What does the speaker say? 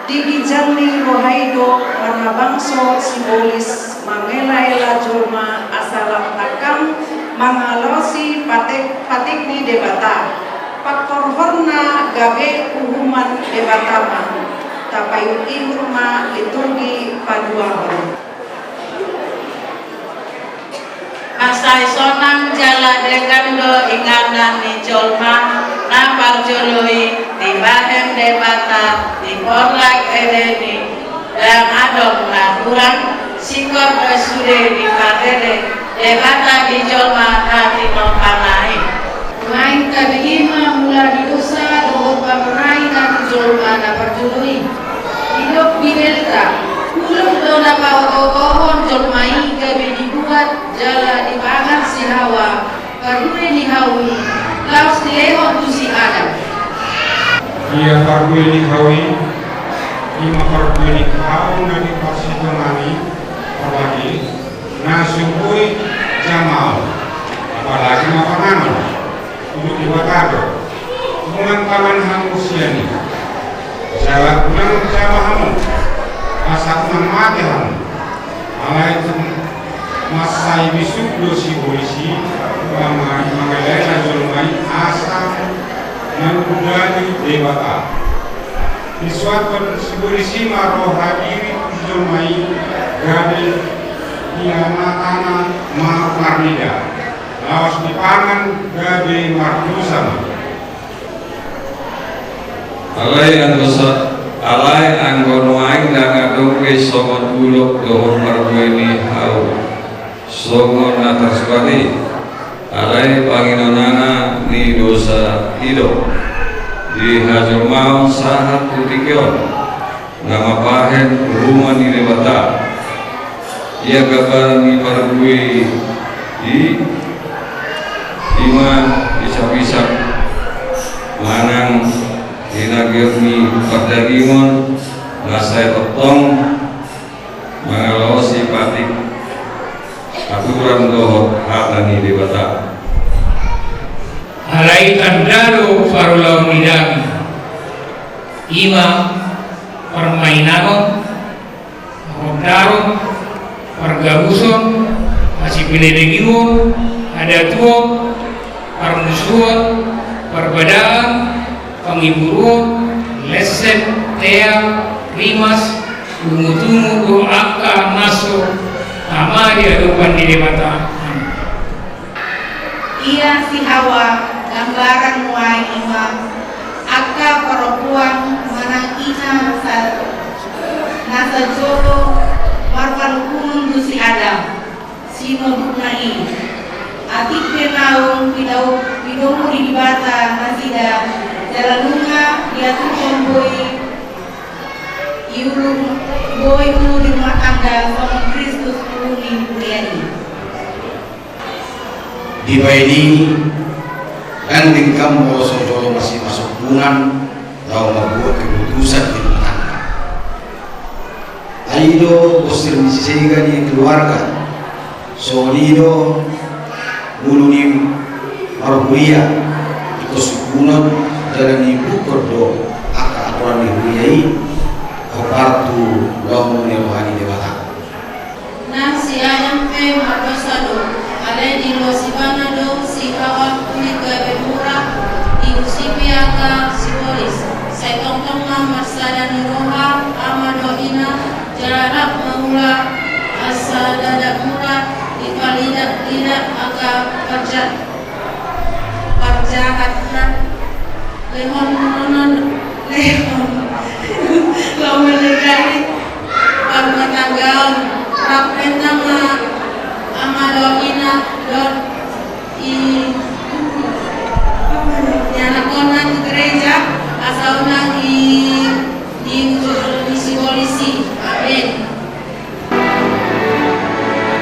Digijangni rohaido warna bangso simbolis mangela-ela jorma asalam takam mangalosi patikni debata faktor horna gabe uhuman debatama tapayu ihurma liturgi paduahon asai sonang jala dekando inganan ni jolma napal joloi tibahem debata diporlak edeni dan adong naturan sikor kesude di padede debata di jolma hati mempanai main kabihima mula di dosa dohot pamanai dan jolma dapat joloi hidup bidelta ulung dona pawotokohon jolmai gabe dibuat jala dipangan si Hawa kadure ni Hawi laos dilehon tu si Adam ia parkui ni Hawi ima parkui ni kau na di persidangan apalagi nasukui jamal apalagi makanan untuk dibatado hubungan paman hangusiani jalan pulang sama hamu asap mati hamu alai masai bisuk dosi polisi mengalai jolmai asam menudani debata disuatkan si polisi maroh hadiri jolmai gabe hianatana marnida lawas dipangan gabe martusama alai anggono aing dangadong ke songon bulok dohon marbueni hau songon atas bani alai panginonana ni dosa hidup di hajur mau sahat kutikyon nama pahen rumah ni debata ia gabar ni parabui di iman bisa-bisa manang dinagirni perdagingon nasai petong mengalosi patik aturan dohot hatani debata alai kandaro farulau nidami ima permainanon hondaron pergabuson masih piledegiwon ada tuo permusuhan perbedaan pengiburuan lesen tea rimas tunggu-tunggu doaka masuk nama dia depan di debata ia si Hawa gambaran muai imam aka perempuan manang ina nasa jolo marpan hukum tu si Adam si nai atik penaung pidomu di dibata nasida jalanunga dia tukon boy iulung boy di rumah tangga sama Kristus uni Puriani di baini dan tingkam jolo masih masuk bulan lau membuat keputusan di rumah tangga aido bosir misisega di keluarga solido buluni marburia ikusukunan jalan ibu kerdo aka aturan dihuyai kepartu lau menyerahani dewata nasi Adam pe marosado alai di losibana do si Hawa kulit gabe murah di usipi aka simbolis saya tongtong marsada nuroha amado ina jarak mula asa dadak murah di palidak tidak aka perjahatna lehon lau menegai